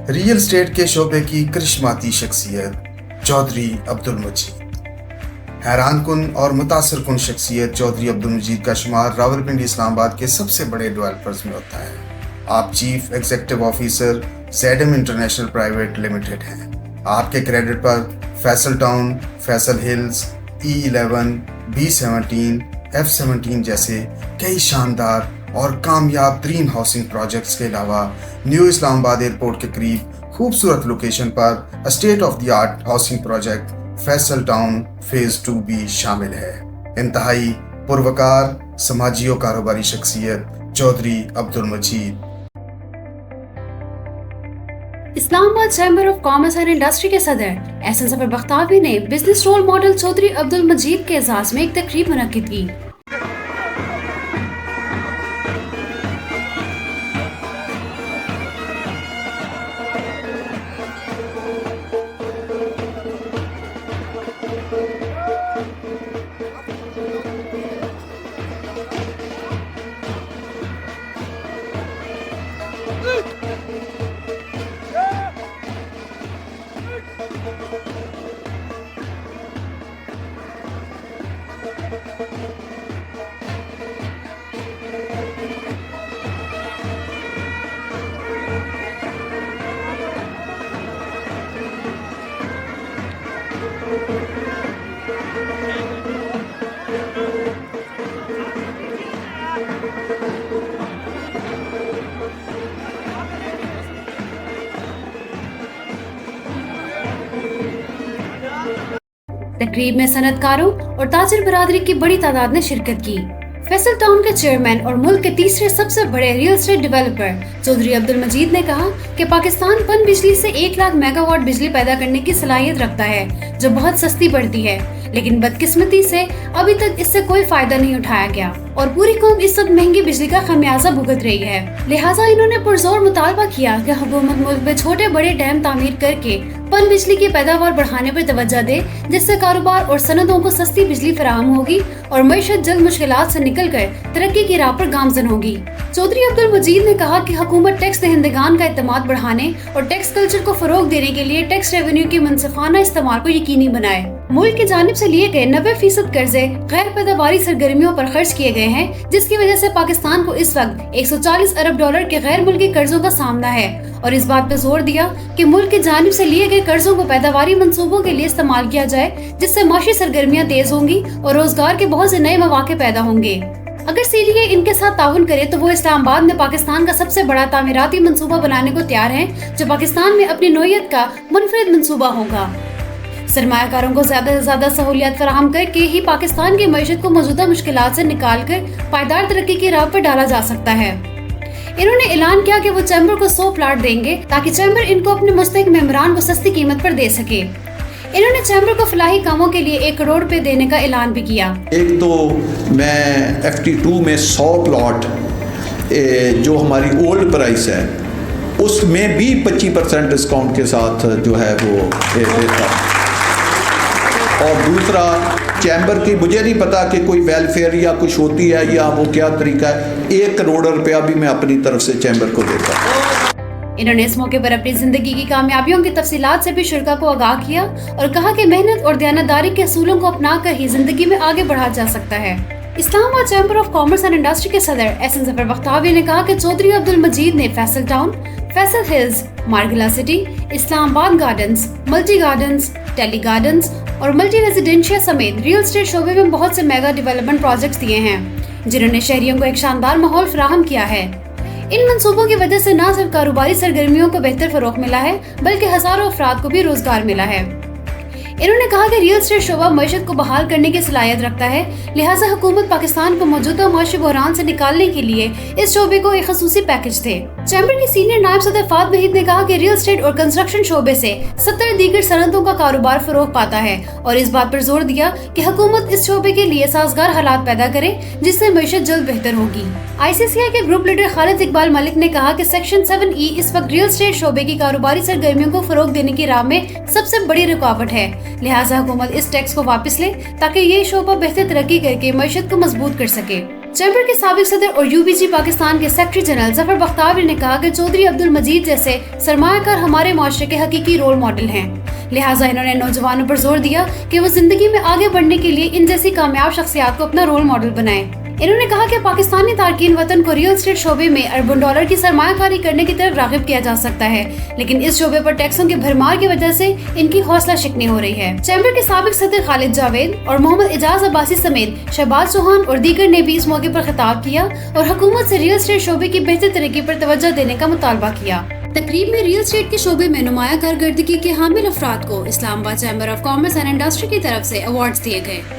Real estate के शोबे की करिश्माती शख्सियत चौधरी अब्दुल मजीद। हैरान कुन और मुतासर कुन शख्सियत चौधरी अब्दुल मजीद का शुमार रावलपिंडी इस्लामाबाद के सबसे बड़े डेवलपर्स में होता है। आप chief executive officer ZM international private limited हैं। आपके क्रेडिट पर Faisal Town, Faisal hills, E11, B17, F17 जैसे कई शानदार और कामयाब तरीन हाउसिंग प्रोजेक्ट्स के अलावा न्यू इस्लामाबाद एयरपोर्ट के करीब खूबसूरत लोकेशन पर state of the art housing project Faisal town phase 2 भी शामिल है। इंतहाई पुरवकार समाजी और कारोबारी शख्सियत Chaudhry Abdul Majeed. Islamabad chamber of commerce and industry के सदर एहसन ज़फ़र बख्तावी ने business role model Chaudhry Abdul Majeed के एजाज़ में एक तकरीब मुनक्किद की। तकरीब में सनतकारों और ताजिर बरादरी की बड़ी तादाद ने शिरकत की। फैसल टाउन के चेयरमैन और मुल्क के तीसरे सबसे बड़े real estate developer Chaudhry Abdul Majeed ने कहा कि पाकिस्तान पन बिजली से 1 लाख मेगावाट बिजली पैदा करने की सलाहियत रखता है, जो बहुत सस्ती पड़ती है, लेकिन बदकिस्मती से अभी तक इससे कोई फायदा नहीं उठाया गया और पूरी कौम इस वक्त महंगी बिजली का खमियाजा भुगत रही है। लिहाजा इन्होंने पुरजोर मुतालबा किया कि हुकूमत मुल्क में छोटे बड़े डैम तामीर करके पन बिजली की पैदावार बढ़ाने पर तवज्जो दे, जिससे कारोबार और सनदों को सस्ती बिजली फराहम होगी और मईशत जल्द मुश्किलात से निकलकर तरक्की की राह पर गामजन होगी। चौधरी अब्दुल मजीद ने कहा कि हुकूमत टैक्स दहिंदगान का एतमाद बढ़ाने और टैक्स कल्चर को फरोग देने के लिए टैक्स रेवेन्यू के मुनसिफाना इस्तेमाल को यकीनी बनाए। मुल्क की जानिब से लिए गए 90% कर्जे गैर पैदावारी सरगर्मियों पर खर्च किए गए हैं, जिसकी वजह से पाकिस्तान को इस वक्त 140 अरब डॉलर के गैर मुल्की कर्जों का सामना है और इस बात पर जोर दिया कि मुल्क की जानिब से लिए गए कर्जों को पैदावारी मंसूबों के लिए इस्तेमाल किया जाए, जिससे माशी सरगर्मियां तेज होंगी और रोजगार के बहुत से नए मौके पैदा होंगे। अगर सीरिया इनके साथ ताउन करे तो वो इस्लामाबाद में पाकिस्तान का सबसे बड़ा तामीराती मंसूबा बनाने को तैयार हैं, जो पाकिस्तान में अपनी नौयत का मुनफरिद मंसूबा होगा। सरमायाकारों को ज्यादा से ज्यादा सहूलियत फराहम करके ही पाकिस्तान की मईशत को मौजूदा मुश्किलात से निकाल कर पायदार तरक्की की राह पर डाला जा सकता है। इन्होंने ऐलान किया कि वो चैम्बर को 100 प्लाट देंगे ताकि चैम्बर इनको अपने मुस्तहिक मेंबरान को सस्ती कीमत पर दे सके। इन्होंने चैम्बर को फलाही कामों के लिए 1 करोड़ रुपए देने का ऐलान भी किया। एक तो मैं FT2 में 100 प्लॉट जो हमारी ओल्ड प्राइस है उसमें भी 25% डिस्काउंट के साथ जो है वो देता। और दूसरा चैम्बर की मुझे नहीं पता कि कोई वेलफेयर या कुछ होती है या वो क्या तरीका है, 1 करोड़ रुपया भी मैं अपनी तरफ से चैम्बर को देता। इन्होंने इस मौके पर अपनी जिंदगी की कामयाबियों की तफसीलात से भी शुरका को आगाह किया और कहा कि मेहनत और दयानतदारी के असूलों को अपना कर ही जिंदगी में आगे बढ़ा जा सकता है। Islamabad chamber of commerce and industry के सदर एहसन ज़फ़र बख्तावी ने कहा कि चौधरी अब्दुल मजीद ने Faisal Town, Faisal Hills, Margalla City, Islamabad Gardens, Multi Gardens, Tele Gardens और मल्टी रेजिडेंशियल समेत रियल एस्टेट शोबे में बहुत से मेगा डेवलपमेंट प्रोजेक्ट्स दिए हैं, जिन्होंने शहरियों को एक शानदार माहौल फराहम किया है। इन मंसूबों की वजह से न सिर्फ कारोबारी सरगर्मियों को बेहतर फरोग मिला है, बल्कि हजारों अफराद को भी रोजगार मिला है। इन्होंने कहा कि रियल एस्टेट शोबा मईशत को बहाल करने की सलाहियत रखता है, लिहाजा हुकूमत पाकिस्तान को मौजूदा माशी बहरान से निकालने के लिए इस शोबे को एक खसूसी पैकेज थे। चैम्बर के सीनियर नायब सदर फात वहीद ने कहा कि रियल एस्टेट और कंस्ट्रक्शन शोबे से 70 दीगर सनतों का कारोबार फरोग पाता है और इस बात पर जोर दिया कि हुकूमत इस शोबे के लिए साजगार हालात पैदा करे, जिससे मईशत जल्द बेहतर होगी। ICCI के ग्रुप लीडर खालिद इकबाल मलिक ने कहा कि सेक्शन 7E इस वक्त रियल एस्टेट शोबे की कारोबारी सरगर्मियों को फरोग देने की राह में सबसे बड़ी रुकावट है, लिहाजा हुकूमत इस टैक्स को वापस ले ताकि ये शोबा बेहतर तरक्की करके मईशत को मजबूत कर सके। चैम्बर के साबिक सदर और यूबीजी पाकिस्तान के सेक्रेटरी जनरल जफर बख्तावरी ने कहा कि चौधरी अब्दुल मजीद जैसे सरमायाकार हमारे माशरे के हकीकी रोल मॉडल हैं। लिहाजा इन्होंने नौजवानों पर जोर दिया कि वो जिंदगी में आगे बढ़ने के लिए इन जैसी कामयाब शख्सियात को अपना रोल मॉडल बनाएं। इन्होंने कहा कि पाकिस्तानी तारकीन वतन को रियल एस्टेट शोबे में अरबों डॉलर की सरमायाकारी करने की तरफ राग़िब किया जा सकता है, लेकिन इस शोबे पर टैक्सों के भरमार की वजह से इनकी हौसला शिकनी हो रही है। चैम्बर के साबिक सदर खालिद जावेद और मोहम्मद एजाज अब्बासी समेत शहबाज चौहान और दीगर ने भी इस मौके पर खिताब किया और हुकूमत से रियल एस्टेट शोबे की बेहतर तरक्की पर तवज्जो देने का मुतालबा किया। तकरीब में रियल एस्टेट के शोबे में नुमाया कारकर्दगी के हामिल अफराद को Islamabad chamber of commerce and industry की तरफ से अवार्ड्स दिए गए।